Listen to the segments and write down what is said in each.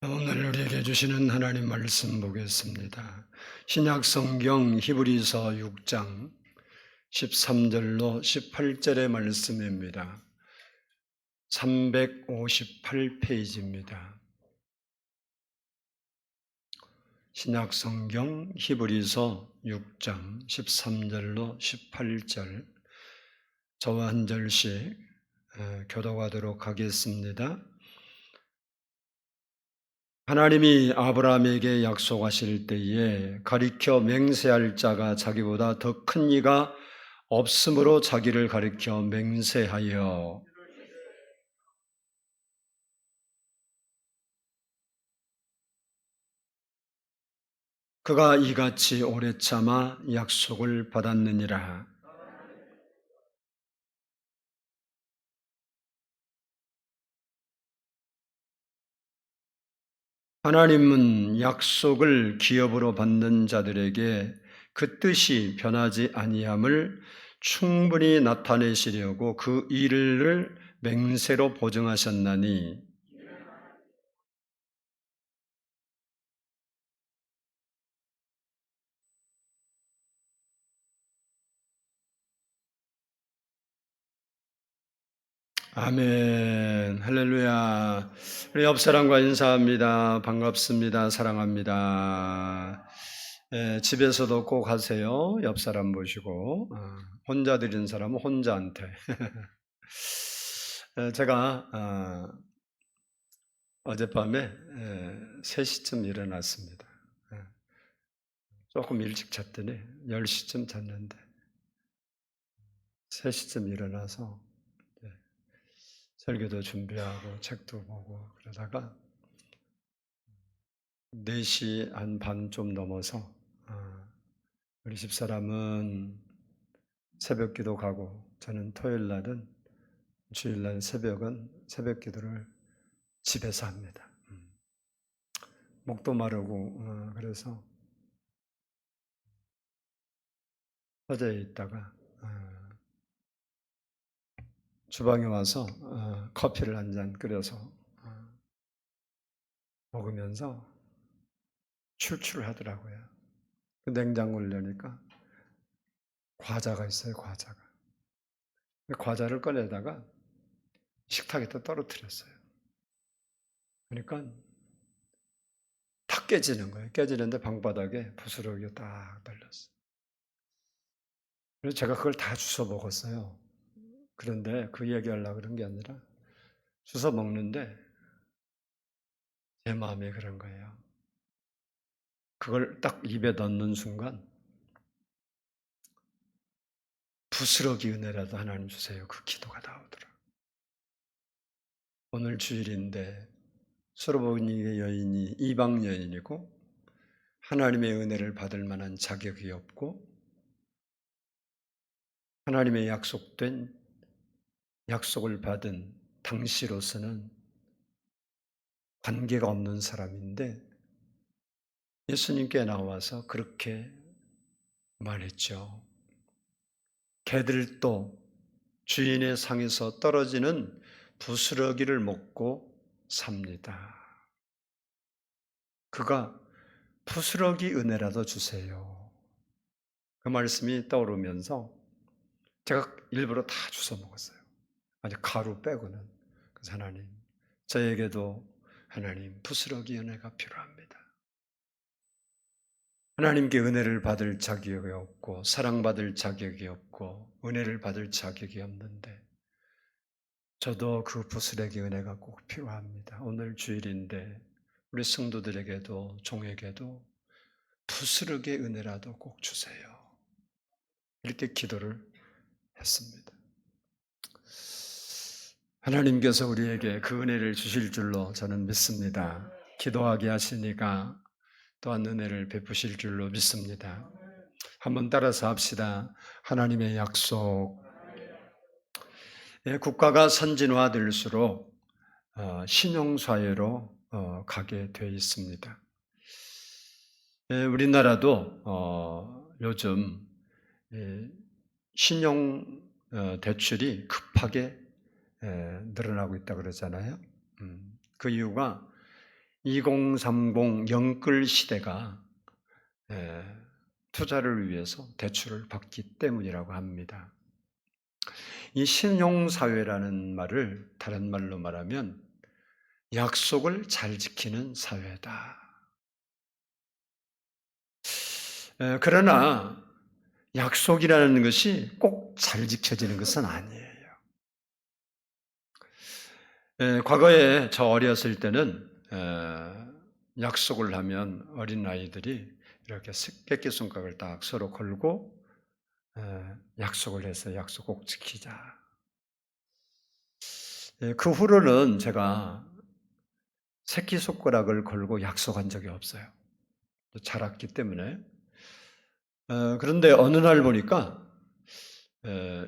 오늘 우리에게 주시는 하나님 말씀 보겠습니다. 신약 성경 히브리서 6장 13절로 18절의 말씀입니다. 358페이지입니다. 신약 성경 히브리서 6장 13절로 18절 저와 한 절씩 교독하도록 하겠습니다. 하나님이 아브라함에게 약속하실 때에 가리켜 맹세할 자가 자기보다 더 큰 이가 없으므로 자기를 가리켜 맹세하여 그가 이같이 오래 참아 약속을 받았느니라. 하나님은 약속을 기업으로 받는 자들에게 그 뜻이 변하지 아니함을 충분히 나타내시려고 그 일을 맹세로 보증하셨나니 아멘. 할렐루야. 우리 옆 사람과 인사합니다. 반갑습니다. 사랑합니다. 집에서도 꼭 하세요. 옆 사람 보시고. 혼자 드리는 사람은 혼자한테. 제가 어젯밤에 3시쯤 일어났습니다. 조금 일찍 잤더니 10시쯤 잤는데 3시쯤 일어나서 설교도 준비하고 책도 보고 그러다가 4시 한 반 좀 넘어서 우리 집사람은 새벽기도 가고 저는 토요일 날은 주일날 새벽은 새벽기도를 집에서 합니다. 목도 마르고 그래서 서재에 있다가 주방에 와서 커피를 한 잔 끓여서 먹으면서 출출하더라고요. 그 냉장고를 여니까 과자가 있어요. 과자를 꺼내다가 식탁에다 떨어뜨렸어요. 그러니까 탁 깨지는 거예요. 깨지는데 방바닥에 부스러기가 딱 달렸어요. 그래서 제가 그걸 다 주워 먹었어요. 그런데 그 얘기하려고 그런 게 아니라 주워 먹는데 제 마음이 그런 거예요. 그걸 딱 입에 넣는 순간 부스러기 은혜라도 하나님 주세요. 그 기도가 나오더라고요. 오늘 주일인데 소로보니의 여인이 이방 여인이고 하나님의 은혜를 받을 만한 자격이 없고 하나님의 약속을 받은 당시로서는 관계가 없는 사람인데 예수님께 나와서 그렇게 말했죠. 개들도 주인의 상에서 떨어지는 부스러기를 먹고 삽니다. 그가 부스러기 은혜라도 주세요. 그 말씀이 떠오르면서 제가 일부러 다 주워 먹었어요. 아주 가루 빼고는. 그래서 하나님, 저에게도 하나님 부스러기 은혜가 필요합니다. 하나님께 은혜를 받을 자격이 없고 사랑받을 자격이 없고 은혜를 받을 자격이 없는데 저도 그 부스러기 은혜가 꼭 필요합니다. 오늘 주일인데 우리 성도들에게도 종에게도 부스러기의 은혜라도 꼭 주세요. 이렇게 기도를 했습니다. 하나님께서 우리에게 그 은혜를 주실 줄로 저는 믿습니다. 기도하게 하시니까 또한 은혜를 베푸실 줄로 믿습니다. 한번 따라서 합시다. 하나님의 약속. 국가가 선진화될수록 신용사회로 가게 되어 있습니다. 우리나라도 요즘 신용 대출이 급하게 늘어나고 있다고 그러잖아요. 그 이유가 2030 영끌 시대가 투자를 위해서 대출을 받기 때문이라고 합니다. 이 신용사회라는 말을 다른 말로 말하면 약속을 잘 지키는 사회다. 그러나 약속이라는 것이 꼭 잘 지켜지는 것은 아니에요. 과거에 저 어렸을 때는 약속을 하면 어린아이들이 이렇게 새끼손가락을 딱 서로 걸고 약속을 해서 약속 꼭 지키자. 그 후로는 제가 새끼손가락을 걸고 약속한 적이 없어요. 자랐기 때문에. 그런데 어느 날 보니까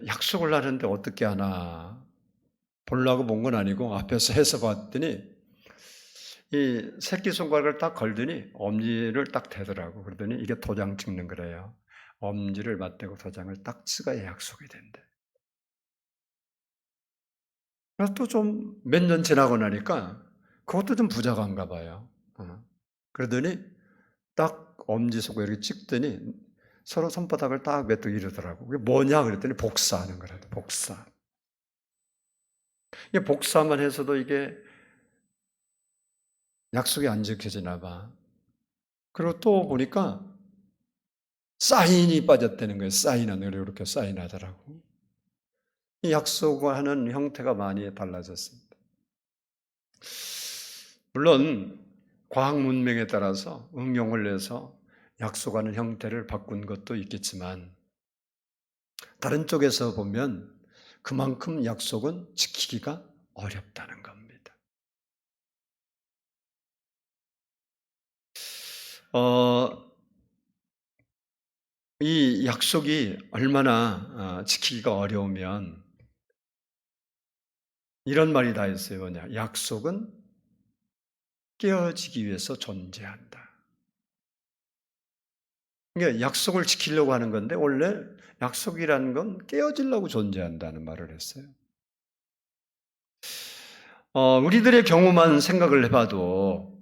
약속을 하는데 어떻게 하나 보려고 본 건 아니고 앞에서 해서 봤더니 이 새끼손가락을 딱 걸더니 엄지를 딱 대더라고. 그러더니 이게 도장 찍는 거래요. 엄지를 맞대고 도장을 딱 찍어야 약속이 된대. 그래서 또 좀 몇 년 지나고 나니까 그것도 좀 부족한가 봐요. 그러더니 딱 엄지손가락 이렇게 찍더니 서로 손바닥을 딱 메뚜고 이러더라고. 그게 뭐냐 그랬더니 복사하는 거라도 복사. 이게 복사만 해서도 이게 약속이 안 지켜지나 봐. 그리고 또 보니까 사인이 빠졌다는 거예요. 사인하는 걸 이렇게 사인하더라고. 이 약속을 하는 형태가 많이 달라졌습니다. 물론 과학 문명에 따라서 응용을 해서 약속하는 형태를 바꾼 것도 있겠지만 다른 쪽에서 보면 그만큼 약속은 지키기가 어렵다는 겁니다. 이 약속이 얼마나 지키기가 어려우면 이런 말이 다 있어요. 뭐냐? 약속은 깨어지기 위해서 존재한다. 그러니까 약속을 지키려고 하는 건데 원래 약속이라는 건 깨어지려고 존재한다는 말을 했어요. 우리들의 경우만 생각을 해봐도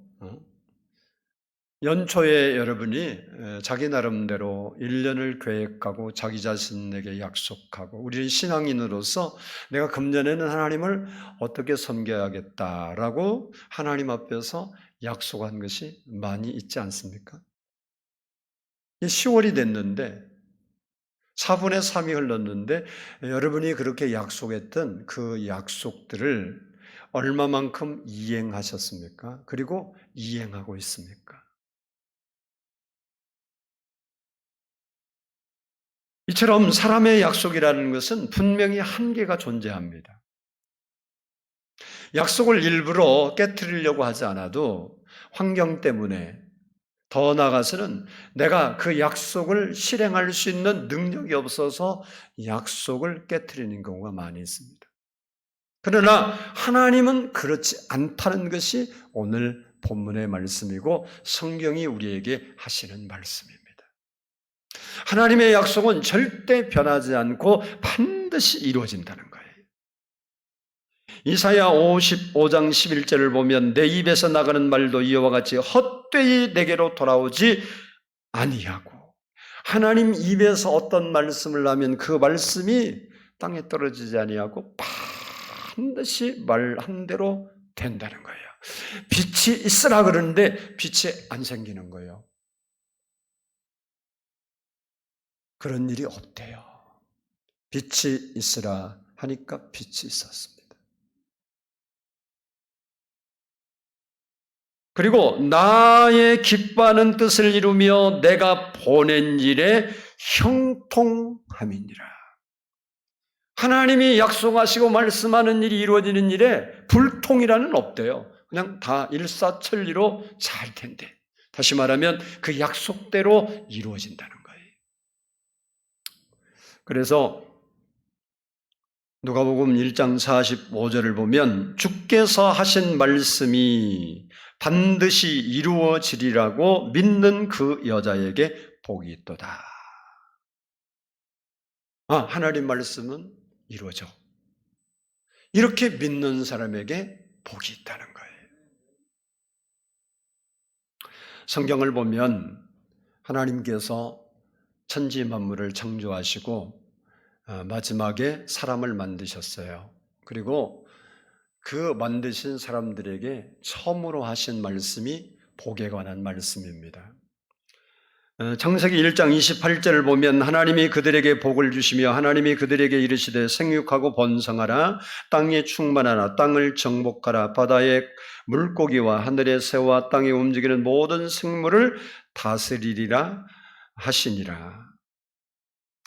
연초에 여러분이 자기 나름대로 1년을 계획하고 자기 자신에게 약속하고 우리는 신앙인으로서 내가 금년에는 하나님을 어떻게 섬겨야겠다라고 하나님 앞에서 약속한 것이 많이 있지 않습니까? 10월이 됐는데 4분의 3이 흘렀는데 여러분이 그렇게 약속했던 그 약속들을 얼마만큼 이행하셨습니까? 그리고 이행하고 있습니까? 이처럼 사람의 약속이라는 것은 분명히 한계가 존재합니다. 약속을 일부러 깨트리려고 하지 않아도 환경 때문에 더 나아가서는 내가 그 약속을 실행할 수 있는 능력이 없어서 약속을 깨트리는 경우가 많이 있습니다. 그러나 하나님은 그렇지 않다는 것이 오늘 본문의 말씀이고 성경이 우리에게 하시는 말씀입니다. 하나님의 약속은 절대 변하지 않고 반드시 이루어진다는 거예요. 이사야 55장 11절을 보면 내 입에서 나가는 말도 이와 같이 헛되이 내게로 돌아오지 아니하고 하나님 입에서 어떤 말씀을 하면 그 말씀이 땅에 떨어지지 아니하고 반드시 말한 대로 된다는 거예요. 빛이 있으라 그러는데 빛이 안 생기는 거예요. 그런 일이 없대요. 빛이 있으라 하니까 빛이 있었습니다. 그리고 나의 기뻐하는 뜻을 이루며 내가 보낸 일에 형통함이니라. 하나님이 약속하시고 말씀하는 일이 이루어지는 일에 불통이라는 없대요. 그냥 다 일사천리로 잘 된대. 다시 말하면 그 약속대로 이루어진다는 거예요. 그래서 누가복음 1장 45절을 보면 주께서 하신 말씀이 반드시 이루어지리라고 믿는 그 여자에게 복이 있도다. 하나님 말씀은 이루어져. 이렇게 믿는 사람에게 복이 있다는 거예요. 성경을 보면 하나님께서 천지 만물을 창조하시고 마지막에 사람을 만드셨어요. 그리고 그 만드신 사람들에게 처음으로 하신 말씀이 복에 관한 말씀입니다. 창세기 1장 28절을 보면 하나님이 그들에게 복을 주시며 하나님이 그들에게 이르시되 생육하고 번성하라 땅에 충만하라 땅을 정복하라 바다의 물고기와 하늘의 새와 땅에 움직이는 모든 생물을 다스리리라 하시니라.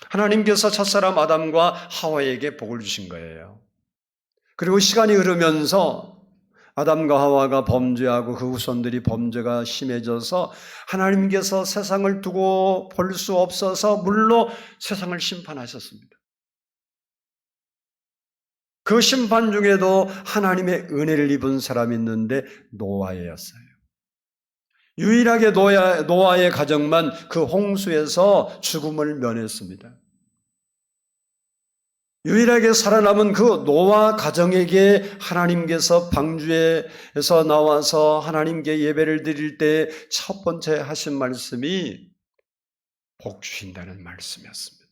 하나님께서 첫사람 아담과 하와에게 복을 주신 거예요. 그리고 시간이 흐르면서 아담과 하와가 범죄하고 그 후손들이 범죄가 심해져서 하나님께서 세상을 두고 볼 수 없어서 물로 세상을 심판하셨습니다. 그 심판 중에도 하나님의 은혜를 입은 사람이 있는데 노아였어요. 유일하게 노아의 가정만 그 홍수에서 죽음을 면했습니다. 유일하게 살아남은 그 노아 가정에게 하나님께서 방주에서 나와서 하나님께 예배를 드릴 때 첫 번째 하신 말씀이 복 주신다는 말씀이었습니다.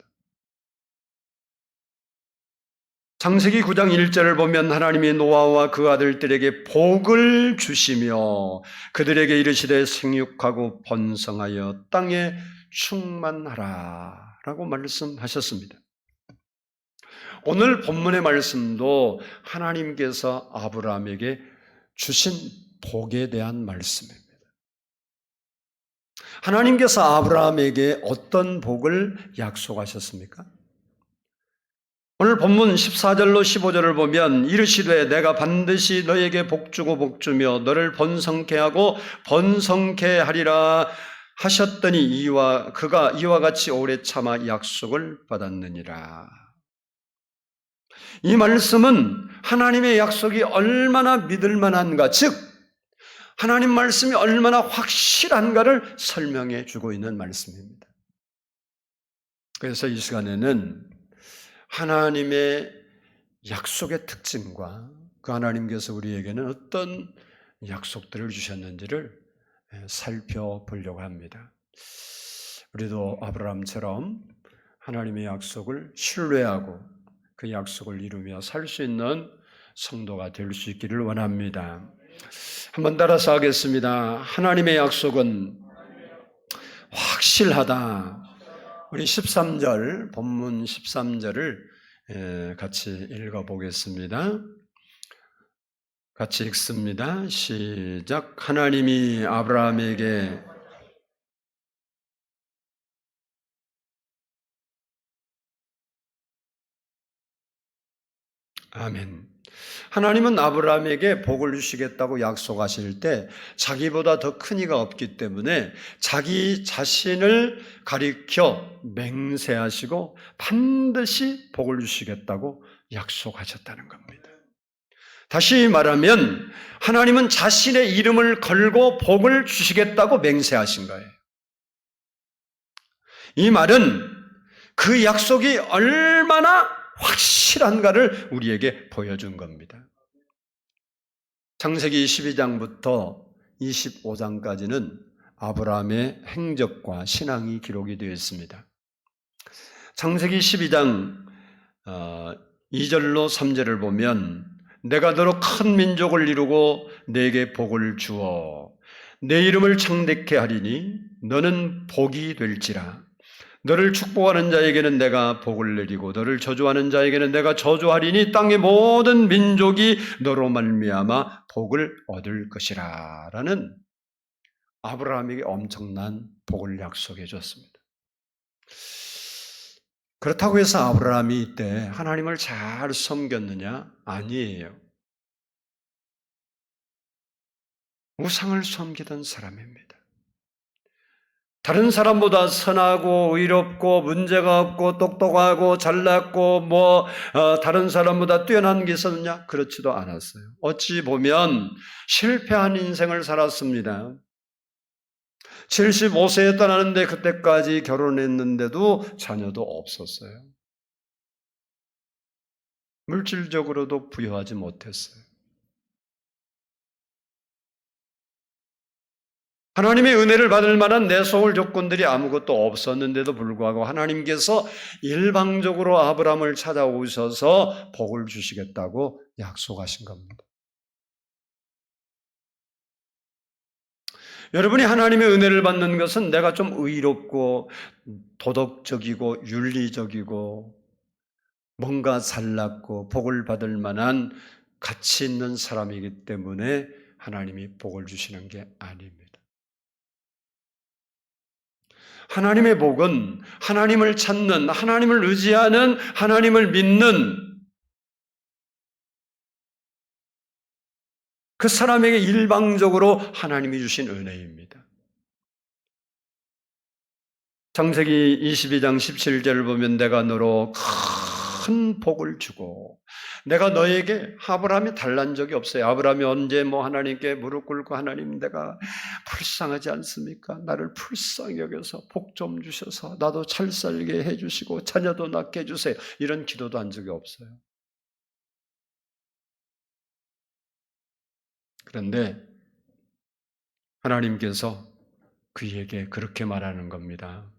창세기 9장 1절을 보면 하나님이 노아와 그 아들들에게 복을 주시며 그들에게 이르시되 생육하고 번성하여 땅에 충만하라 라고 말씀하셨습니다. 오늘 본문의 말씀도 하나님께서 아브라함에게 주신 복에 대한 말씀입니다. 하나님께서 아브라함에게 어떤 복을 약속하셨습니까? 오늘 본문 14절로 15절을 보면 이르시되 내가 반드시 너에게 복주고 복주며 너를 번성케 하고 번성케 하리라 하셨더니 그가 이와 같이 오래 참아 약속을 받았느니라. 이 말씀은 하나님의 약속이 얼마나 믿을 만한가, 즉 하나님 말씀이 얼마나 확실한가를 설명해 주고 있는 말씀입니다. 그래서 이 시간에는 하나님의 약속의 특징과 그 하나님께서 우리에게는 어떤 약속들을 주셨는지를 살펴보려고 합니다. 우리도 아브라함처럼 하나님의 약속을 신뢰하고 그 약속을 이루며 살 수 있는 성도가 될 수 있기를 원합니다. 한번 따라서 하겠습니다. 하나님의 약속은 확실하다. 우리 13절, 본문 13절을 같이 읽어보겠습니다. 같이 읽습니다. 시작. 하나님이 아브라함에게 아멘. 하나님은 아브라함에게 복을 주시겠다고 약속하실 때 자기보다 더 큰 이가 없기 때문에 자기 자신을 가리켜 맹세하시고 반드시 복을 주시겠다고 약속하셨다는 겁니다. 다시 말하면 하나님은 자신의 이름을 걸고 복을 주시겠다고 맹세하신 거예요. 이 말은 그 약속이 얼마나 확실한가를 우리에게 보여준 겁니다. 창세기 12장부터 25장까지는 아브라함의 행적과 신앙이 기록이 되어 있습니다. 창세기 12장 2절로 3절을 보면 내가 너로 큰 민족을 이루고 내게 복을 주어 내 이름을 창대케 하리니 너는 복이 될지라. 너를 축복하는 자에게는 내가 복을 내리고 너를 저주하는 자에게는 내가 저주하리니 땅의 모든 민족이 너로 말미암아 복을 얻을 것이라 라는 아브라함에게 엄청난 복을 약속해 줬습니다. 그렇다고 해서 아브라함이 이때 하나님을 잘 섬겼느냐? 아니에요. 우상을 섬기던 사람입니다. 다른 사람보다 선하고 의롭고 문제가 없고 똑똑하고 잘났고 다른 사람보다 뛰어난 게 있었느냐? 그렇지도 않았어요. 어찌 보면 실패한 인생을 살았습니다. 75세에 떠나는데 그때까지 결혼했는데도 자녀도 없었어요. 물질적으로도 부유하지 못했어요. 하나님의 은혜를 받을 만한 내소울 조건들이 아무것도 없었는데도 불구하고 하나님께서 일방적으로 아브라함을 찾아오셔서 복을 주시겠다고 약속하신 겁니다. 여러분이 하나님의 은혜를 받는 것은 내가 좀 의롭고 도덕적이고 윤리적이고 뭔가 잘났고 복을 받을 만한 가치 있는 사람이기 때문에 하나님이 복을 주시는 게 아닙니다. 하나님의 복은 하나님을 찾는, 하나님을 의지하는, 하나님을 믿는 그 사람에게 일방적으로 하나님이 주신 은혜입니다. 창세기 22장 17절을 보면 내가 너로 큰 복을 주고 내가 너에게 아브라함이 달란 적이 없어요. 아브라함이 언제 하나님께 무릎 꿇고 하나님 내가 불쌍하지 않습니까? 나를 불쌍히 여겨서 복 좀 주셔서 나도 잘 살게 해주시고 자녀도 낳게 해주세요. 이런 기도도 한 적이 없어요. 그런데 하나님께서 그에게 그렇게 말하는 겁니다.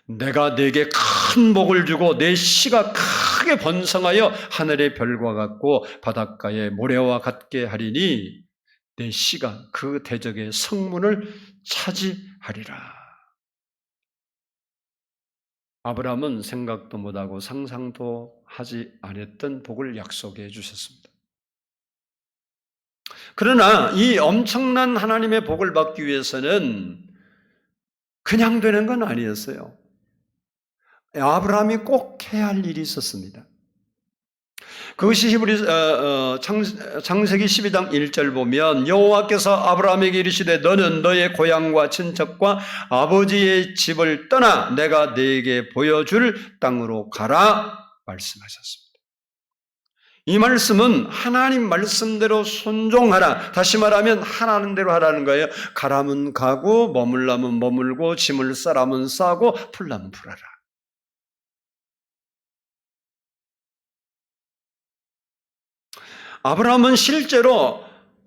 내가 네게 큰 복을 주고 내 씨가 크게 번성하여 하늘의 별과 같고 바닷가의 모래와 같게 하리니 내 씨가 그 대적의 성문을 차지하리라. 아브라함은 생각도 못하고 상상도 하지 않았던 복을 약속해 주셨습니다. 그러나 이 엄청난 하나님의 복을 받기 위해서는 그냥 되는 건 아니었어요. 아브라함이 꼭 해야 할 일이 있었습니다. 그것이 창세기 12장 1절 보면 여호와께서 아브라함에게 이르시되 너는 너의 고향과 친척과 아버지의 집을 떠나 내가 네게 보여줄 땅으로 가라 말씀하셨습니다. 이 말씀은 하나님 말씀대로 순종하라. 다시 말하면 하라는 대로 하라는 거예요. 가라면 가고 머물라면 머물고 짐을 싸라면 싸고 풀라면 풀어라. 아브라함은 실제로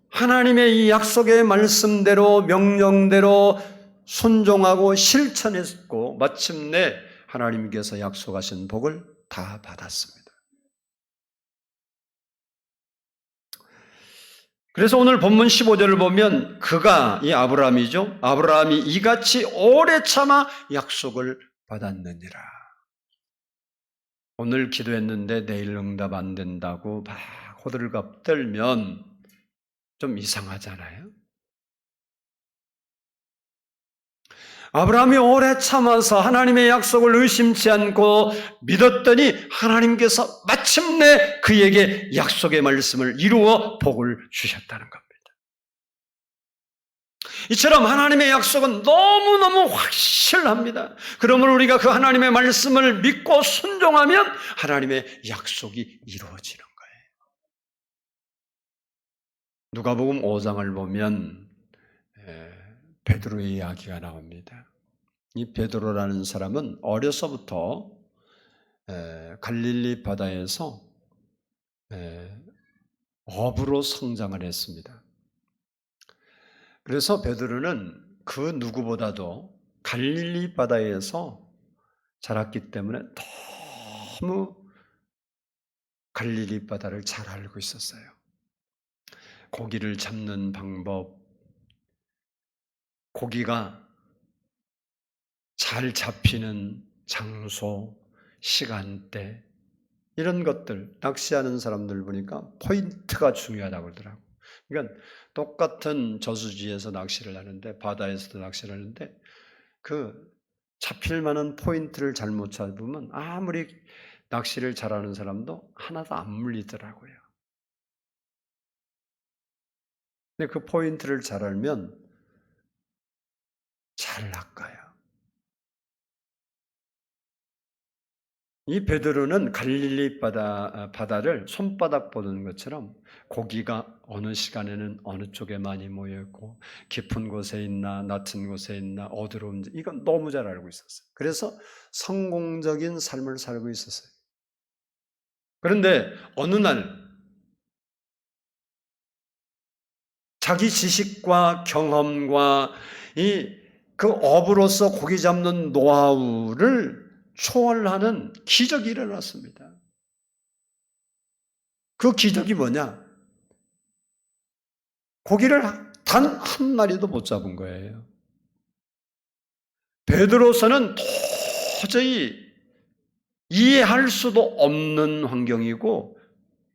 하나님의 이 약속의 말씀대로 명령대로 순종하고 실천했고 마침내 하나님께서 약속하신 복을 다 받았습니다. 그래서 오늘 본문 15절을 보면 그가 이 아브라함이죠. 아브라함이 이같이 오래 참아 약속을 받았느니라. 오늘 기도했는데 내일 응답 안 된다고 막 호들갑 떨면 좀 이상하잖아요. 아브라함이 오래 참아서 하나님의 약속을 의심치 않고 믿었더니 하나님께서 마침내 그에게 약속의 말씀을 이루어 복을 주셨다는 겁니다. 이처럼 하나님의 약속은 너무너무 확실합니다. 그러므로 우리가 그 하나님의 말씀을 믿고 순종하면 하나님의 약속이 이루어지는 거예요. 누가복음 5장을 보면 베드로의 이야기가 나옵니다. 이 베드로라는 사람은 어려서부터 갈릴리 바다에서 어부로 성장을 했습니다. 그래서 베드로는 그 누구보다도 갈릴리 바다에서 자랐기 때문에 너무 갈릴리 바다를 잘 알고 있었어요. 고기를 잡는 방법, 고기가 잘 잡히는 장소, 시간대 이런 것들 낚시하는 사람들 보니까 포인트가 중요하다고 그러더라고요. 그러니까 똑같은 저수지에서 낚시를 하는데 바다에서도 낚시를 하는데 그 잡힐 만한 포인트를 잘못 잡으면 아무리 낚시를 잘하는 사람도 하나도 안 물리더라고요. 근데 그 포인트를 잘 알면 잘 낚아요. 이 베드로는 갈릴리 바다를 손바닥 보는 것처럼 고기가 어느 시간에는 어느 쪽에 많이 모여있고 깊은 곳에 있나 낮은 곳에 있나 어디로 이건 너무 잘 알고 있었어요. 그래서 성공적인 삶을 살고 있었어요. 그런데 어느 날 자기 지식과 경험과 그 업으로서 고기 잡는 노하우를 초월하는 기적이 일어났습니다. 그 기적이 뭐냐? 고기를 단 한 마리도 못 잡은 거예요. 베드로서는 도저히 이해할 수도 없는 환경이고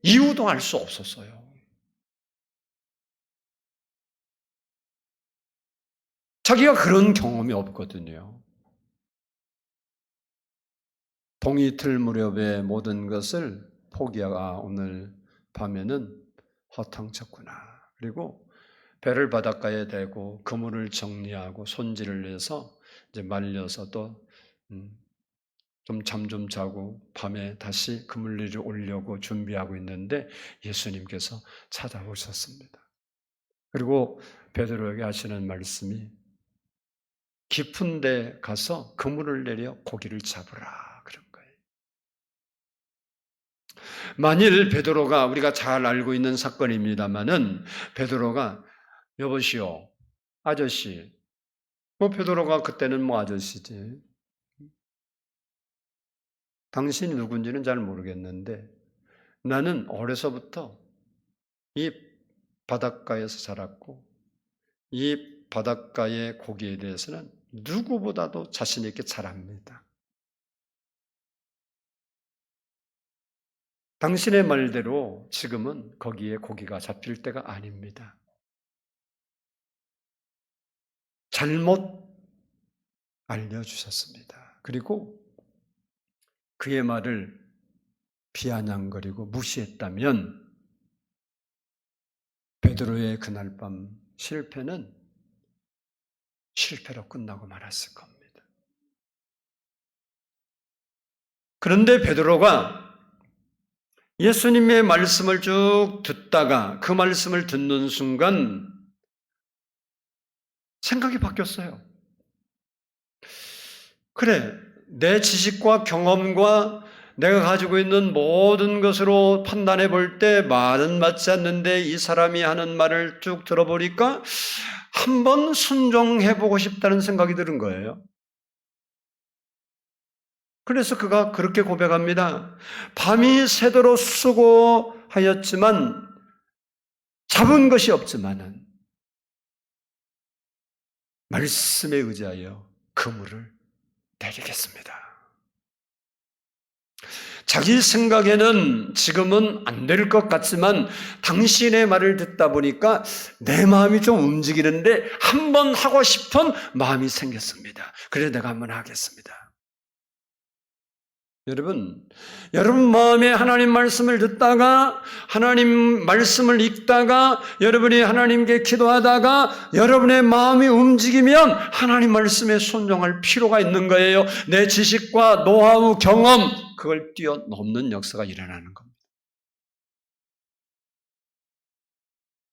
이유도 알 수 없었어요. 자기가 그런 경험이 없거든요. 동이틀 무렵의 모든 것을 포기하고 오늘 밤에는 허탕쳤구나. 그리고 배를 바닷가에 대고 그물을 정리하고 손질을 해서 이제 말려서 또 좀 잠 좀 자고 밤에 다시 그물 위로 올려고 준비하고 있는데 예수님께서 찾아오셨습니다. 그리고 베드로에게 하시는 말씀이 깊은 데 가서 그물을 내려 고기를 잡으라 그런 거예요. 만일 베드로가 우리가 잘 알고 있는 사건입니다마는 베드로가 여보시오 아저씨 뭐 베드로가 그때는 뭐 아저씨지 당신이 누군지는 잘 모르겠는데 나는 어려서부터 이 바닷가에서 자랐고 이 바닷가의 고기에 대해서는 누구보다도 자신 있게 잘 압니다. 당신의 말대로 지금은 거기에 고기가 잡힐 때가 아닙니다. 잘못 알려주셨습니다. 그리고 그의 말을 비아냥거리고 무시했다면 베드로의 그날 밤 실패는 실패로 끝나고 말았을 겁니다. 그런데 베드로가 예수님의 말씀을 쭉 듣다가 그 말씀을 듣는 순간 생각이 바뀌었어요. 그래, 내 지식과 경험과 내가 가지고 있는 모든 것으로 판단해 볼 때 말은 맞지 않는데 이 사람이 하는 말을 쭉 들어보니까 한번 순종해 보고 싶다는 생각이 드는 거예요. 그래서 그가 그렇게 고백합니다. 밤이 새도록 수고하였지만 잡은 것이 없지만은 말씀에 의지하여 그물을 내리겠습니다. 자기 생각에는 지금은 안 될 것 같지만 당신의 말을 듣다 보니까 내 마음이 좀 움직이는데 한번 하고 싶은 마음이 생겼습니다. 그래서 내가 한번 하겠습니다. 여러분 마음에 하나님 말씀을 듣다가 하나님 말씀을 읽다가 여러분이 하나님께 기도하다가 여러분의 마음이 움직이면 하나님 말씀에 순종할 필요가 있는 거예요. 내 지식과 노하우, 경험 그걸 뛰어넘는 역사가 일어나는 겁니다.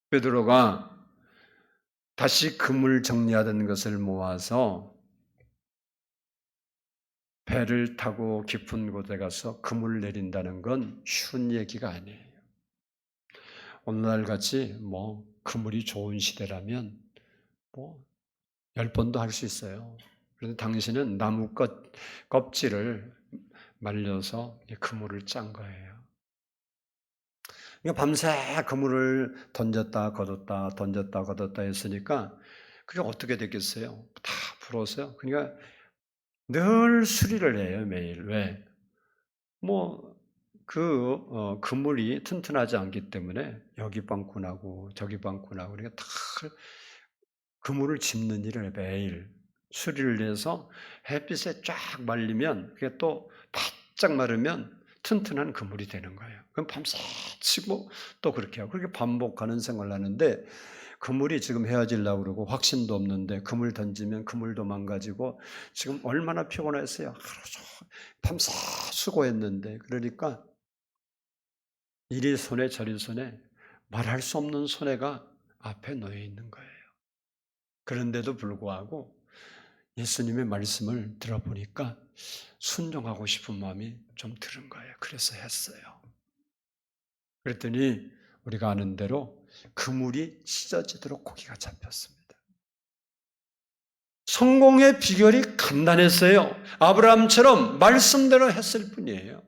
베드로가 다시 그물 정리하던 것을 모아서 배를 타고 깊은 곳에 가서 그물 내린다는 건 쉬운 얘기가 아니에요. 오늘날 같이 그물이 좋은 시대라면 10번도 할 수 있어요. 그런데 당신은 나무 껍질을 말려서 그물을 짠 거예요. 그러니까 밤새 그물을 던졌다 걷었다 던졌다 걷었다 했으니까 그게 어떻게 됐겠어요? 다 불어서요. 그러니까 늘 수리를 해요, 매일. 왜? 그물이 튼튼하지 않기 때문에 여기 빵꾸나고 저기 빵꾸나고 그러니까 다 그물을 짚는 일을 매일 수리를 해서 햇빛에 쫙 말리면 그게 또 바짝 마르면 튼튼한 그물이 되는 거예요. 그럼 밤새 치고 또 그렇게 하고 그렇게 반복하는 생활을 하는데 그물이 지금 헤어지려고 그러고 확신도 없는데 그물 던지면 그물도 망가지고 지금 얼마나 피곤했어요. 하루 종일 밤새 수고했는데 그러니까 이리 손에 저리 손에 말할 수 없는 손해가 앞에 놓여 있는 거예요. 그런데도 불구하고 예수님의 말씀을 들어보니까 순종하고 싶은 마음이 좀 들은 거예요. 그래서 했어요. 그랬더니 우리가 아는 대로 그물이 찢어지도록 고기가 잡혔습니다. 성공의 비결이 간단했어요. 아브라함처럼 말씀대로 했을 뿐이에요.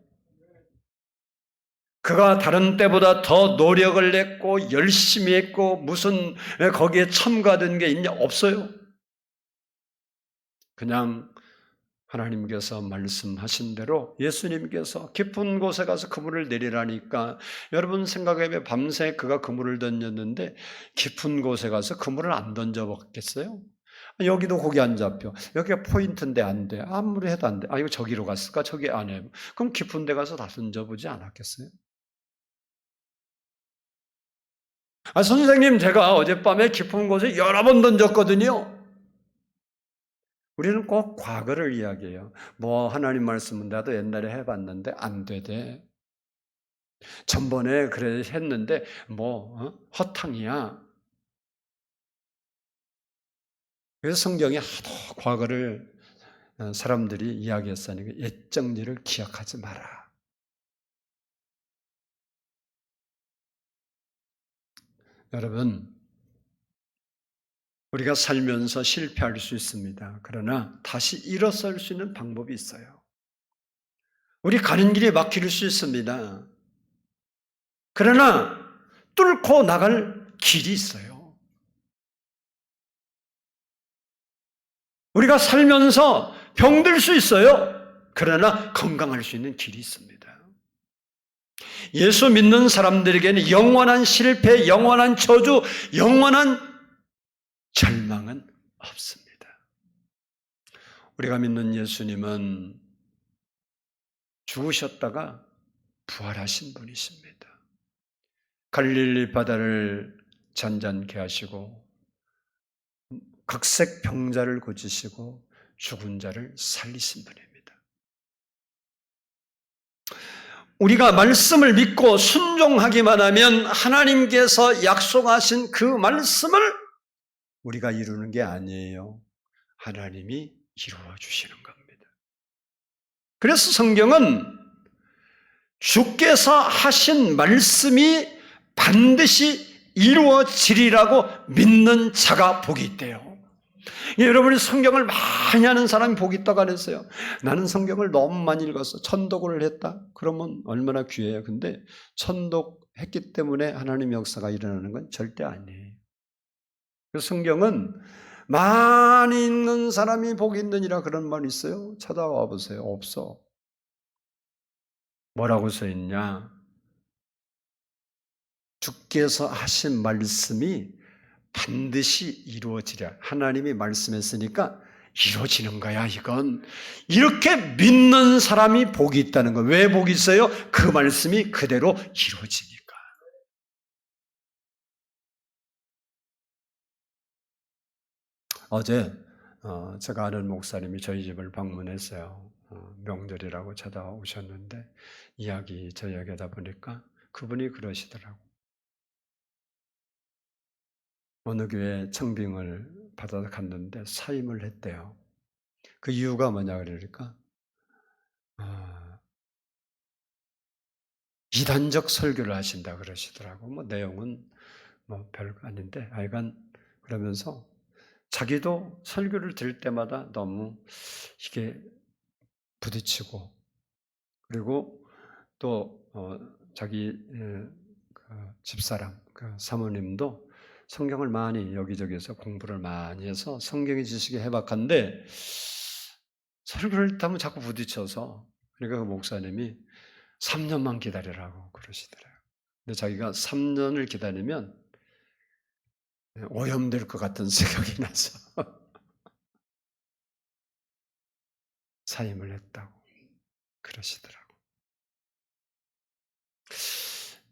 그가 다른 때보다 더 노력을 냈고 열심히 했고 무슨 거기에 첨가된 게 있냐? 없어요. 그냥 하나님께서 말씀하신 대로 예수님께서 깊은 곳에 가서 그물을 내리라니까 여러분 생각해보면 밤새 그가 그물을 던졌는데 깊은 곳에 가서 그물을 안 던져봤겠어요? 여기도 고기 안 잡혀. 여기가 포인트인데 안 돼. 아무리 해도 안 돼. 이거 저기로 갔을까? 저기 안 해. 그럼 깊은 데 가서 다 던져보지 않았겠어요? 선생님, 제가 어젯밤에 깊은 곳에 여러 번 던졌거든요. 우리는 꼭 과거를 이야기해요. 하나님 말씀은 나도 옛날에 해봤는데 안 되대. 전번에 그래 했는데 허탕이야. 그래서 성경에 하도 과거를 사람들이 이야기했으니까 옛 정리를 기억하지 마라. 여러분, 우리가 살면서 실패할 수 있습니다. 그러나 다시 일어설 수 있는 방법이 있어요. 우리 가는 길이 막힐 수 있습니다. 그러나 뚫고 나갈 길이 있어요. 우리가 살면서 병들 수 있어요. 그러나 건강할 수 있는 길이 있습니다. 예수 믿는 사람들에게는 영원한 실패, 영원한 저주, 영원한 절망은 없습니다. 우리가 믿는 예수님은 죽으셨다가 부활하신 분이십니다. 갈릴리 바다를 잔잔케 하시고 각색 병자를 고치시고 죽은 자를 살리신 분입니다. 우리가 말씀을 믿고 순종하기만 하면 하나님께서 약속하신 그 말씀을 우리가 이루는 게 아니에요. 하나님이 이루어 주시는 겁니다. 그래서 성경은 주께서 하신 말씀이 반드시 이루어지리라고 믿는 자가 복이 있대요. 여러분이 성경을 많이 하는 사람이 복이 있다고 안 했어요. 나는 성경을 너무 많이 읽었어. 천독을 했다? 그러면 얼마나 귀해요. 근데 천독했기 때문에 하나님의 역사가 일어나는 건 절대 아니에요. 그래서 성경은 많이 읽는 사람이 복이 있느니라 그런 말이 있어요. 찾아와 보세요. 없어. 뭐라고 써 있냐? 주께서 하신 말씀이 반드시 이루어지랴. 하나님이 말씀했으니까 이루어지는 거야, 이건. 이렇게 믿는 사람이 복이 있다는 거예요. 왜 복이 있어요? 그 말씀이 그대로 이루어지니까. 어제 제가 아는 목사님이 저희 집을 방문했어요. 명절이라고 찾아오셨는데 저희 하다 보니까 그분이 그러시더라고요. 어느 교회 청빙을 받아 갔는데 사임을 했대요. 그 이유가 뭐냐 그러니까 이단적 설교를 하신다 그러시더라고. 내용은 별거 아닌데 하여간 그러면서 자기도 설교를 들을 때마다 너무 이게 부딪히고 그리고 또 자기 집사람 그 사모님도 성경을 많이 여기저기서 공부를 많이 해서 성경의 지식이 해박한데 설교를 하면 자꾸 부딪혀서 그러니까 그 목사님이 3년만 기다리라고 그러시더라고요. 근데 자기가 3년을 기다리면 오염될 것 같은 생각이 나서 사임을 했다고 그러시더라고요.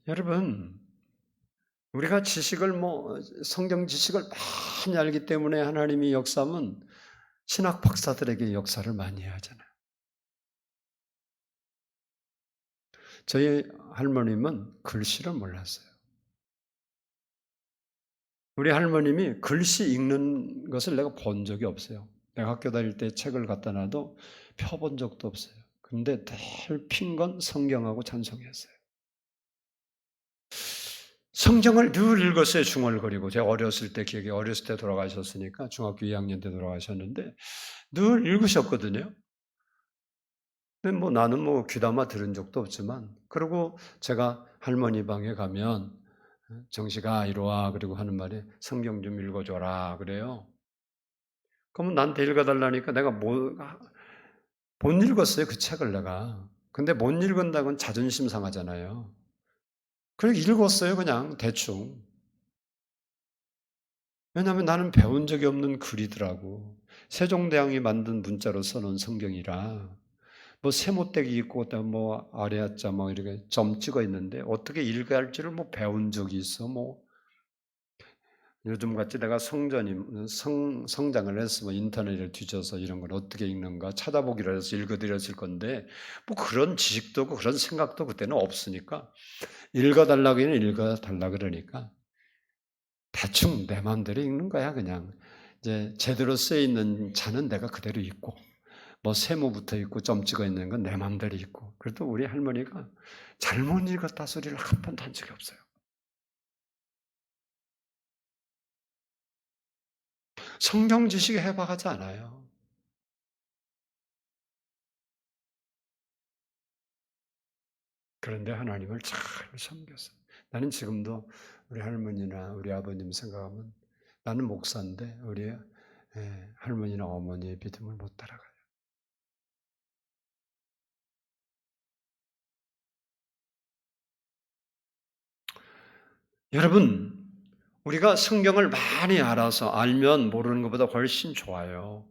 여러분, 우리가 성경 지식을 많이 알기 때문에 하나님이 역사하면 신학 박사들에게 역사를 많이 하잖아요. 저희 할머님은 글씨를 몰랐어요. 우리 할머님이 글씨 읽는 것을 내가 본 적이 없어요. 내가 학교 다닐 때 책을 갖다 놔도 펴본 적도 없어요. 그런데 늘 핀 건 성경하고 찬송이었어요. 성경을 늘 읽었어요. 중얼거리고. 제가 어렸을 때 기억에 어렸을 때 돌아가셨으니까 중학교 2학년 때 돌아가셨는데 늘 읽으셨거든요. 근데 뭐 나는 뭐 귀담아 들은 적도 없지만 그리고 제가 할머니 방에 가면 정식아 이리 와 그리고 하는 말이 성경 좀 읽어줘라 그래요. 그러면 나한테 읽어달라니까 내가 못 읽었어요. 그 책을 내가. 근데 못 읽은다고는 자존심 상하잖아요. 그래 읽었어요. 그냥 대충. 왜냐하면 나는 배운 적이 없는 글이더라고. 세종대왕이 만든 문자로 써놓은 성경이라 뭐 세모떼기 있고 뭐 아래아자 뭐 이렇게 점 찍어 있는데 어떻게 읽어야 할지를 뭐 배운 적이 있어. 뭐 요즘 같이 내가 성장을 했으면 인터넷을 뒤져서 이런 걸 어떻게 읽는가 찾아보기로 해서 읽어드렸을 건데 뭐 그런 지식도 없고 그런 생각도 그때는 없으니까 읽어달라기는 읽어달라 그러니까 대충 내 마음대로 읽는 거야 그냥. 이제 제대로 쓰여 있는 자는 내가 그대로 읽고 뭐 세모부터 있고 점 찍어 있는 건 내 마음대로 읽고. 그래도 우리 할머니가 잘못 읽었다 소리를 한 번도 한 적이 없어요. 성경 지식이 해박하지 않아요. 그런데 하나님을 잘 섬겼어요. 나는 지금도 우리 할머니나 우리 아버님 생각하면 나는 목사인데 우리 할머니나 어머니의 믿음을 못 따라가요. 여러분, 우리가 성경을 많이 알아서 알면 모르는 것보다 훨씬 좋아요.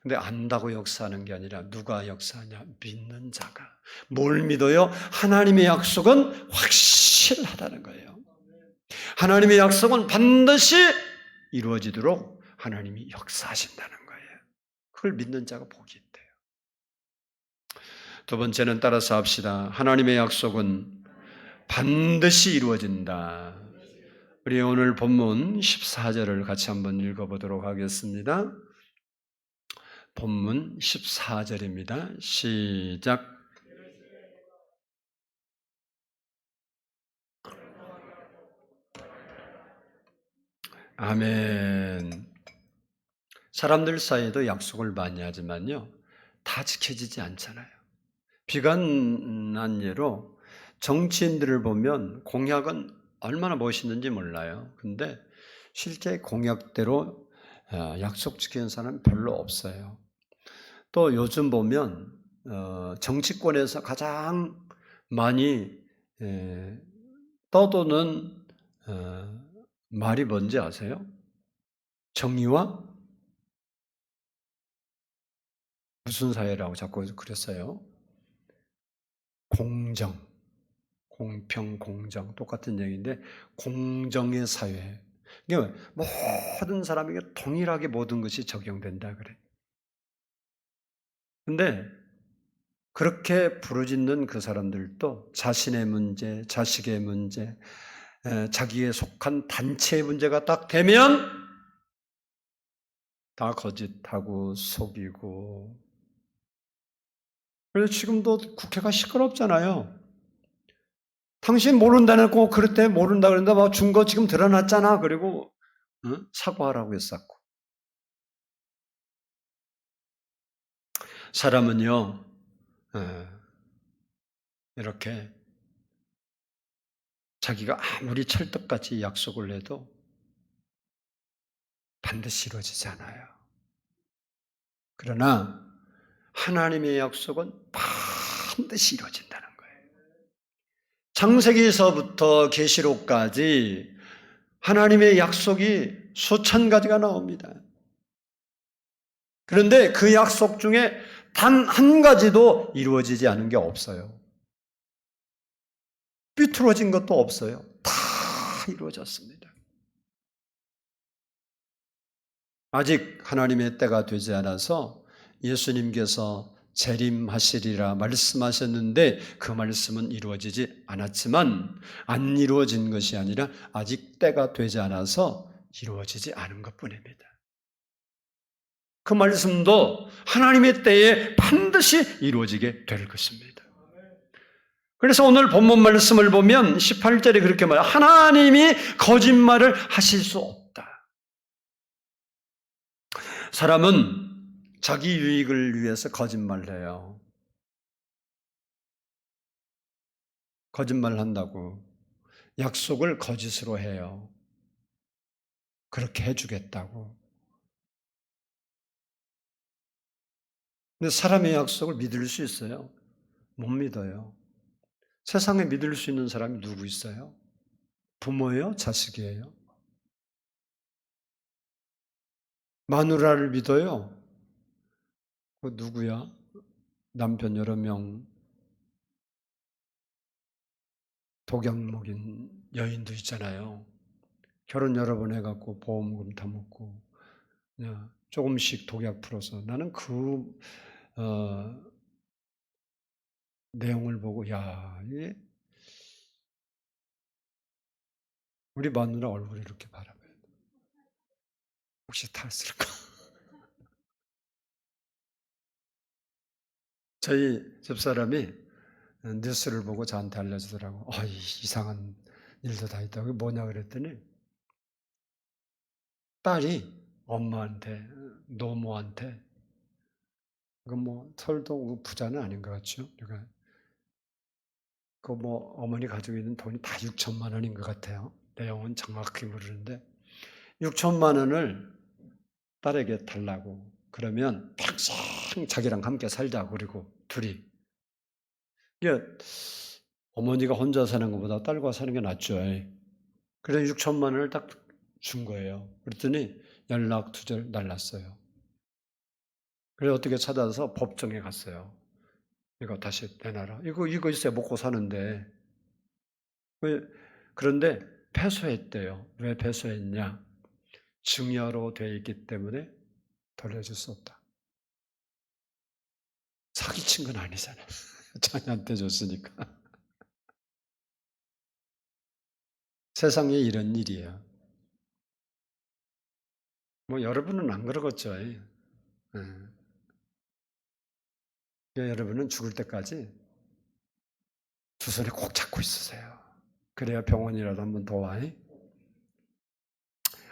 근데 안다고 역사하는 게 아니라 누가 역사하냐? 믿는 자가. 뭘 믿어요? 하나님의 약속은 확실하다는 거예요. 하나님의 약속은 반드시 이루어지도록 하나님이 역사하신다는 거예요. 그걸 믿는 자가 복이 있대요. 두 번째는 따라서 합시다. 하나님의 약속은 반드시 이루어진다. 우리 오늘 본문 14절을 같이 한번 읽어보도록 하겠습니다. 본문 14절입니다. 시작. 아멘. 사람들 사이에도 약속을 많이 하지만요, 다 지켜지지 않잖아요. 비관한 예로 정치인들을 보면 공약은 얼마나 멋있는지 몰라요. 근데 실제 공약대로 약속 지키는 사람은 별로 없어요. 또 요즘 보면 정치권에서 가장 많이 떠도는 말이 뭔지 아세요? 정의와 무슨 사회라고 자꾸 그랬어요? 공정, 공평, 공정 똑같은 얘기인데 공정의 사회. 그러니까 모든 사람에게 동일하게 모든 것이 적용된다 그래. 근데 그렇게 부르짖는 그 사람들도 자신의 문제, 자식의 문제, 자기에 속한 단체의 문제가 딱 되면 다 거짓하고 속이고. 그래서 지금도 국회가 시끄럽잖아요. 당신 모른다고 그럴 모른다 그런다 막 증거 지금 드러났잖아. 그리고 사과하라고 했었고. 사람은요 이렇게 자기가 아무리 찰떡같이 약속을 해도 반드시 이루어지지 않아요. 그러나 하나님의 약속은 반드시 이루어진다는 거예요. 창세기에서부터 계시록까지 하나님의 약속이 수천 가지가 나옵니다. 그런데 그 약속 중에 단 한 가지도 이루어지지 않은 게 없어요. 삐뚤어진 것도 없어요. 다 이루어졌습니다. 아직 하나님의 때가 되지 않아서 예수님께서 재림하시리라 말씀하셨는데 그 말씀은 이루어지지 않았지만 안 이루어진 것이 아니라 아직 때가 되지 않아서 이루어지지 않은 것뿐입니다. 그 말씀도 하나님의 때에 반드시 이루어지게 될 것입니다. 그래서 오늘 본문 말씀을 보면 18절에 그렇게 말해요. 하나님이 거짓말을 하실 수 없다. 사람은 자기 유익을 위해서 거짓말을 해요. 거짓말을 한다고. 약속을 거짓으로 해요. 그렇게 해주겠다고. 근데 사람의 약속을 믿을 수 있어요? 못 믿어요. 세상에 믿을 수 있는 사람이 누구 있어요? 부모예요? 자식이에요? 마누라를 믿어요? 그 누구야? 남편 여러 명 독약 먹인 여인도 있잖아요. 결혼 여러 번 해갖고 보험금 다 먹고 그냥 조금씩 독약 풀어서 나는 어, 내용을 보고 야, 우리 마누라 얼굴 이렇게 바라봐요. 혹시 탈쓸까? 저희 집사람이 뉴스를 보고 저한테 알려주더라고. 이상한 일도 다 있다고. 그게 뭐냐 그랬더니 딸이 엄마한테, 노모한테, 그건 뭐 설도 부자는 아닌 것 같죠. 그러니까 그 뭐 어머니 가지고 있는 돈이 다 6천만 원인 것 같아요. 내용은 정확히 모르는데 6천만 원을 딸에게 달라고. 그러면 평생 자기랑 함께 살자고. 그리고 둘이. 이게 어머니가 혼자 사는 것보다 딸과 사는 게 낫죠. 그래서 6천만 원을 딱 준 거예요. 그랬더니 연락 두절 날랐어요. 그래서 어떻게 찾아서 법정에 갔어요. 이거 다시 내놔라. 이거 있어야 먹고 사는데. 그런데 패소했대요. 왜 패소했냐? 증여로 되어 있기 때문에 돌려줄 수 없다. 사기친 건 아니잖아요. 자녀한테 줬으니까. 세상에 이런 일이에요. 뭐 여러분은 안 그러겠죠. 여러분은 죽을 때까지 두 손에 꼭 잡고 있으세요. 그래야 병원이라도 한번 더 와.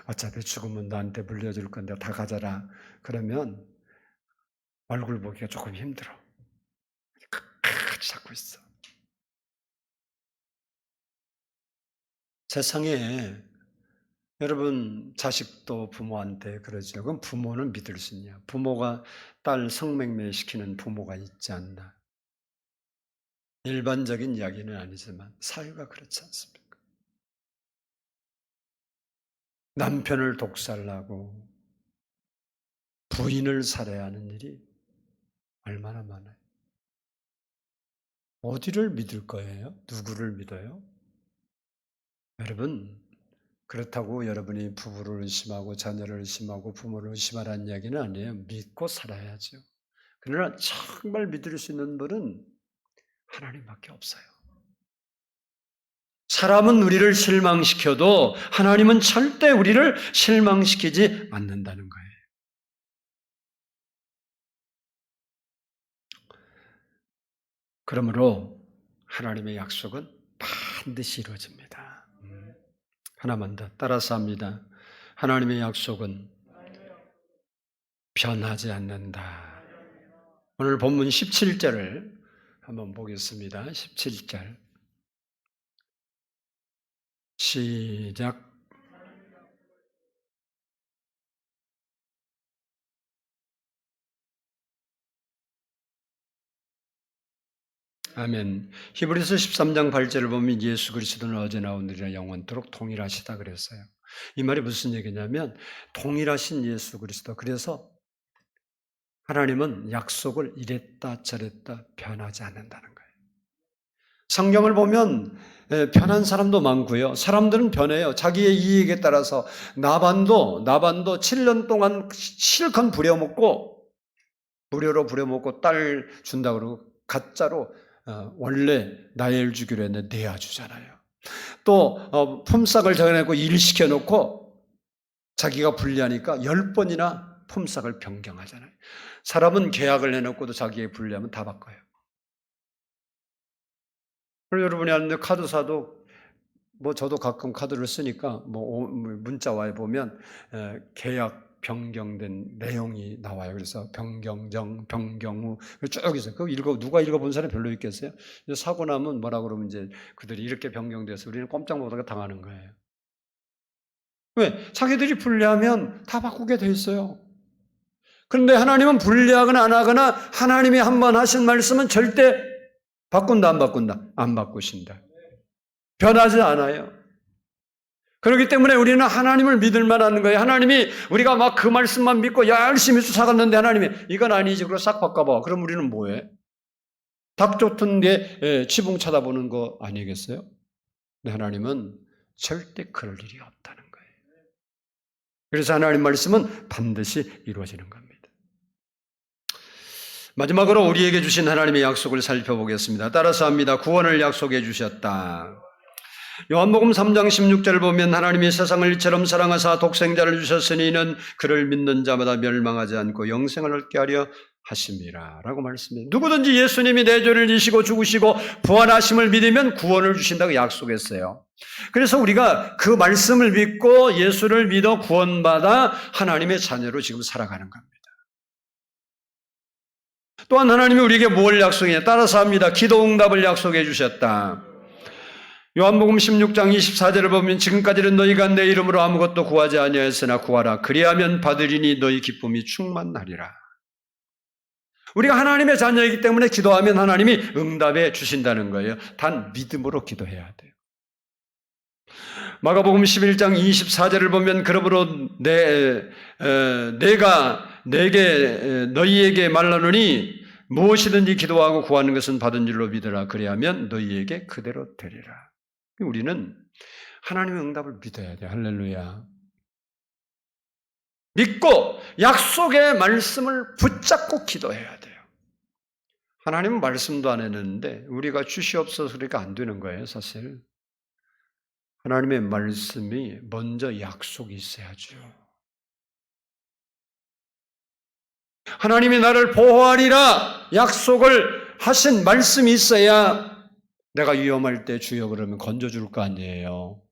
어차피 죽으면 나한테 물려줄 건데 다 가져라. 그러면 얼굴 보기가 조금 힘들어. 끝까지 잡고 있어. 세상에 여러분 자식도 부모한테 그러죠. 그럼 부모는 믿을 수 있냐? 부모가 딸 성맹매시키는 부모가 있지 않나? 일반적인 이야기는 아니지만 사회가 그렇지 않습니까? 남편을 독살하고 부인을 살해하는 일이 얼마나 많아요. 어디를 믿을 거예요? 누구를 믿어요? 여러분, 그렇다고 여러분이 부부를 의심하고 자녀를 의심하고 부모를 의심하라는 이야기는 아니에요. 믿고 살아야죠. 그러나 정말 믿을 수 있는 분은 하나님밖에 없어요. 사람은 우리를 실망시켜도 하나님은 절대 우리를 실망시키지 않는다는 거예요. 그러므로 하나님의 약속은 반드시 이루어집니다. 하나만 더 따라서 합니다. 하나님의 약속은 변하지 않는다. 오늘 본문 17절을 한번 보겠습니다. 17절. 시작. 아멘. 히브리서 13장 8절을 보면 예수 그리스도는 어제나 오늘이나 영원토록 동일하시다 그랬어요. 이 말이 무슨 얘기냐면 동일하신 예수 그리스도. 그래서 하나님은 약속을 이랬다 저랬다 변하지 않는다는 거예요. 성경을 보면 변한 사람도 많고요. 사람들은 변해요. 자기의 이익에 따라서 나반도 7년 동안 실컷 부려먹고 무료로 부려먹고 딸 준다고 그러고 가짜로 원래 나엘 주기로 했는데 내어주잖아요. 또 품삯을 정해놓고 일 시켜놓고 자기가 불리하니까 10번이나 품삯을 변경하잖아요. 사람은 계약을 해놓고도 자기의 불리하면 다 바꿔요. 그리고 여러분이 아는데 카드사도 뭐 저도 가끔 카드를 쓰니까 문자 와에 보면 계약 변경된 내용이 나와요. 그래서 변경정, 변경후 쭉 있어요. 그거 누가 읽어본 사람이 별로 있겠어요? 사고 나면 뭐라 그러면 이제 그들이 이렇게 변경돼서 우리는 꼼짝 못하게 당하는 거예요. 왜? 자기들이 분리하면 다 바꾸게 돼 있어요. 그런데 하나님은 분리하거나 안 하거나 하나님이 한번 하신 말씀은 절대 바꾼다, 안 바꾼다? 안 바꾸신다. 변하지 않아요. 그렇기 때문에 우리는 하나님을 믿을 만한 거예요. 하나님이 우리가 막 그 말씀만 믿고 열심히 쫓아갔는데 하나님이 이건 아니지. 그걸 싹 바꿔봐. 그럼 우리는 뭐해? 닭 쫓은 게 지붕 쳐다보는 거 아니겠어요? 근데 하나님은 절대 그럴 일이 없다는 거예요. 그래서 하나님 말씀은 반드시 이루어지는 겁니다. 마지막으로 우리에게 주신 하나님의 약속을 살펴보겠습니다. 따라서 합니다. 구원을 약속해 주셨다. 요한복음 3장 16절을 보면 하나님이 세상을 이처럼 사랑하사 독생자를 주셨으니 이는 그를 믿는 자마다 멸망하지 않고 영생을 얻게 하려 하심이라 라고 말씀해요. 누구든지 예수님이 내 죄를 지시고 죽으시고 부활하심을 믿으면 구원을 주신다고 약속했어요. 그래서 우리가 그 말씀을 믿고 예수를 믿어 구원받아 하나님의 자녀로 지금 살아가는 겁니다. 또한 하나님이 우리에게 뭘 약속했냐? 따라서 합니다. 기도 응답을 약속해 주셨다. 요한복음 16장 24절을 보면 지금까지는 너희가 내 이름으로 아무것도 구하지 아니하였으나 구하라. 그리하면 받으리니 너희 기쁨이 충만하리라. 우리가 하나님의 자녀이기 때문에 기도하면 하나님이 응답해 주신다는 거예요. 단 믿음으로 기도해야 돼요. 마가복음 11장 24절을 보면 그러므로 내가 너희에게 말하노니 무엇이든지 기도하고 구하는 것은 받은 줄로 믿으라. 그리하면 너희에게 그대로 되리라. 우리는 하나님의 응답을 믿어야 돼요. 할렐루야. 믿고 약속의 말씀을 붙잡고 기도해야 돼요. 하나님은 말씀도 안 해놨는데 우리가 주시옵소서 그러니까 안 되는 거예요, 사실. 하나님의 말씀이 먼저 약속이 있어야죠. 하나님이 나를 보호하리라 약속을 하신 말씀이 있어야 내가 위험할 때 주여 그러면 건져줄 거 아니에요.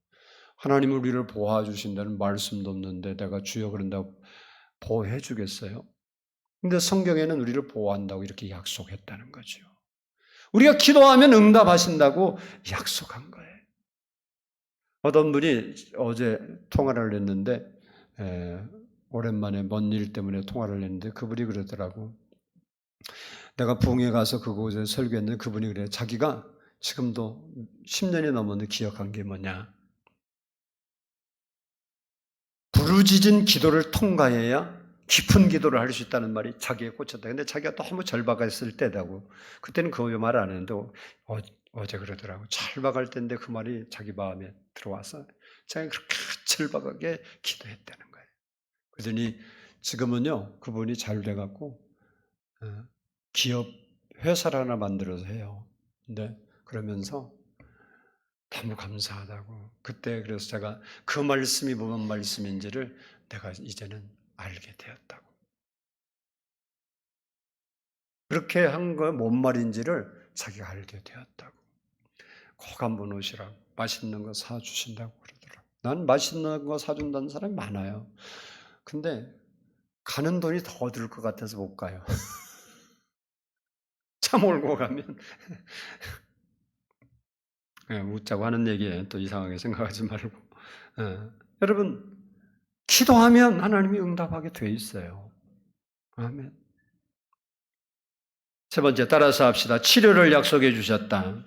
하나님은 우리를 보호해 주신다는 말씀도 없는데 내가 주여 그런다고 보호해 주겠어요? 근데 성경에는 우리를 보호한다고 이렇게 약속했다는 거죠. 우리가 기도하면 응답하신다고 약속한 거예요. 어떤 분이 어제 통화를 했는데 오랜만에 먼 일 때문에 통화를 했는데 그분이 그러더라고. 내가 부흥회 가서 그곳에 설교했는데 그분이 그래요. 자기가 지금도 10년이 넘었는데 기억한 게 뭐냐. 부르짖은 기도를 통과해야 깊은 기도를 할 수 있다는 말이 자기에 꽂혔다. 근데 자기가 너무 절박했을 때라고. 그때는 그 말 안 했는데 어제 그러더라고. 절박할 때인데 그 말이 자기 마음에 들어와서 자기가 그렇게 절박하게 기도했다는 거예요. 그러더니 지금은요. 그분이 잘 돼갖고 기업 회사를 하나 만들어서 해요. 근데 그러면서 너무 감사하다고. 그때 그래서 제가 그 말씀이 무슨 말씀인지를 내가 이제는 알게 되었다고. 그렇게 한 거 뭔 말인지를 자기가 알게 되었다고. 꼭 한번 오시라고. 맛있는 거 사주신다고 그러더라고. 난 맛있는 거 사준다는 사람이 많아요. 근데 가는 돈이 더 들 것 같아서 못 가요. 차 몰고 가면 웃자고 하는 얘기에 또 이상하게 생각하지 말고 여러분 기도하면 하나님이 응답하게 돼 있어요. 아멘. 세 번째 따라서 합시다. 치료를 약속해 주셨다.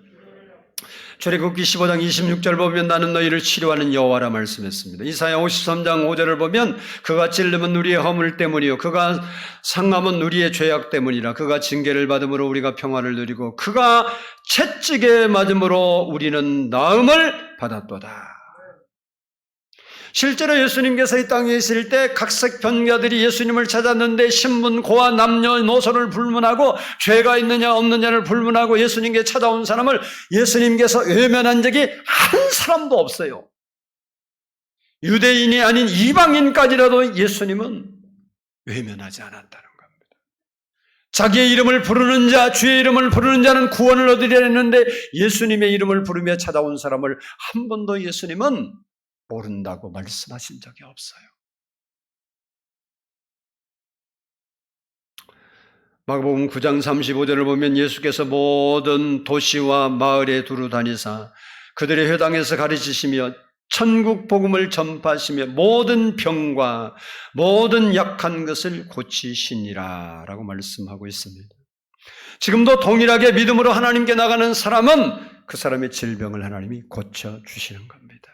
출애굽기 15장 26절 보면 나는 너희를 치료하는 여호와라 말씀했습니다. 이사야 53장 5절을 보면 그가 찔림은 우리의 허물 때문이요 그가 상함은 우리의 죄악 때문이라. 그가 징계를 받음으로 우리가 평화를 누리고 그가 채찍에 맞음으로 우리는 나음을 받았도다. 실제로 예수님께서 이 땅에 있을 때 각색 변가들이 예수님을 찾았는데 신분고와 남녀노소를 불문하고 죄가 있느냐 없느냐를 불문하고 예수님께 찾아온 사람을 예수님께서 외면한 적이 한 사람도 없어요. 유대인이 아닌 이방인까지라도 예수님은 외면하지 않았다는 겁니다. 자기의 이름을 부르는 자, 주의 이름을 부르는 자는 구원을 얻으려 했는데 예수님의 이름을 부르며 찾아온 사람을 한 번도 예수님은 모른다고 말씀하신 적이 없어요. 마가복음 9장 35절을 보면 예수께서 모든 도시와 마을에 두루 다니사 그들의 회당에서 가르치시며 천국 복음을 전파하시며 모든 병과 모든 약한 것을 고치시니라 라고 말씀하고 있습니다. 지금도 동일하게 믿음으로 하나님께 나가는 사람은 그 사람의 질병을 하나님이 고쳐주시는 겁니다.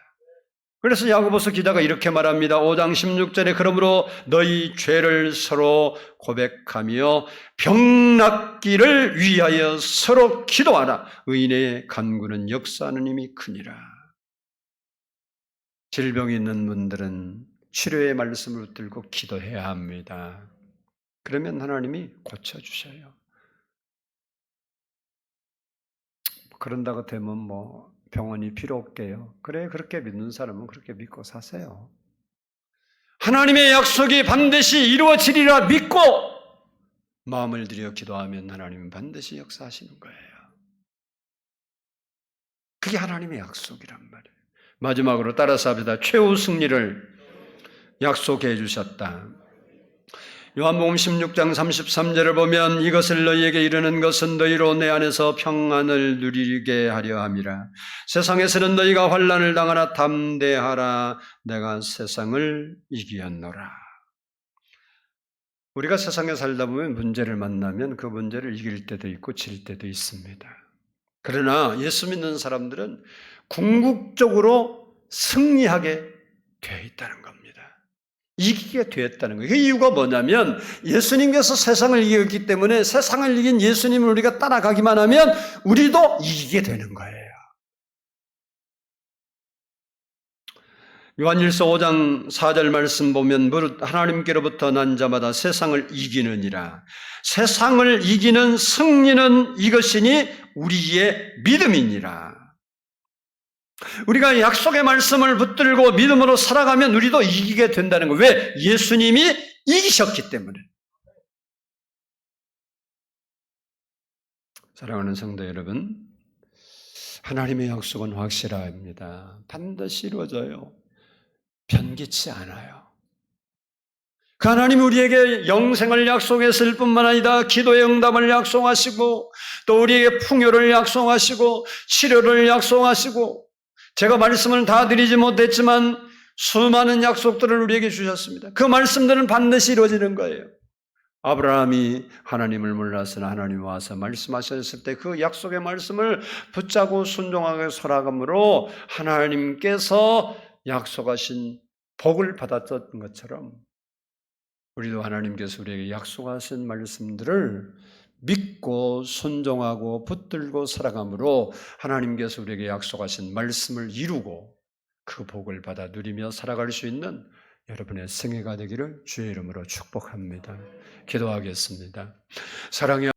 그래서 야고보서 기자가 이렇게 말합니다. 5장 16절에 그러므로 너희 죄를 서로 고백하며 병 낫기를 위하여 서로 기도하라. 의인의 간구는 역사하는 힘이 크니라. 질병이 있는 분들은 치료의 말씀을 붙들고 기도해야 합니다. 그러면 하나님이 고쳐주셔요. 그런다고 되면 병원이 필요 없게요. 그래, 그렇게 믿는 사람은 그렇게 믿고 사세요. 하나님의 약속이 반드시 이루어지리라 믿고 마음을 들여 기도하면 하나님은 반드시 역사하시는 거예요. 그게 하나님의 약속이란 말이에요. 마지막으로 따라서 합시다. 최후 승리를 약속해 주셨다. 요한복음 16장 33절을 보면 이것을 너희에게 이르는 것은 너희로 내 안에서 평안을 누리게 하려 함이라. 세상에서는 너희가 환난을 당하나 담대하라. 내가 세상을 이기었노라. 우리가 세상에 살다 보면 문제를 만나면 그 문제를 이길 때도 있고 질 때도 있습니다. 그러나 예수 믿는 사람들은 궁극적으로 승리하게 되어 있다는 겁니다. 이기게 되었다는 거예요. 그 이유가 뭐냐면 예수님께서 세상을 이겼기 때문에 세상을 이긴 예수님을 우리가 따라가기만 하면 우리도 이기게 되는 거예요. 요한일서 5장 4절 말씀 보면 무릇 하나님께로부터 난 자마다 세상을 이기느니라. 세상을 이기는 승리는 이것이니 우리의 믿음이니라. 우리가 약속의 말씀을 붙들고 믿음으로 살아가면 우리도 이기게 된다는 거예요. 왜? 예수님이 이기셨기 때문에. 사랑하는 성도 여러분, 하나님의 약속은 확실합니다. 반드시 이루어져요. 변기치 않아요. 그 하나님이 우리에게 영생을 약속했을 뿐만 아니라 기도의 응답을 약속하시고 또 우리에게 풍요를 약속하시고 치료를 약속하시고 제가 말씀을 다 드리지 못했지만 수많은 약속들을 우리에게 주셨습니다. 그 말씀들은 반드시 이루어지는 거예요. 아브라함이 하나님을 몰라서는 하나님이 와서 말씀하셨을 때 그 약속의 말씀을 붙잡고 순종하게 살아감으로 하나님께서 약속하신 복을 받았던 것처럼 우리도 하나님께서 우리에게 약속하신 말씀들을 믿고 순종하고 붙들고 살아감으로 하나님께서 우리에게 약속하신 말씀을 이루고 그 복을 받아 누리며 살아갈 수 있는 여러분의 생애가 되기를 주의 이름으로 축복합니다. 기도하겠습니다. 사랑의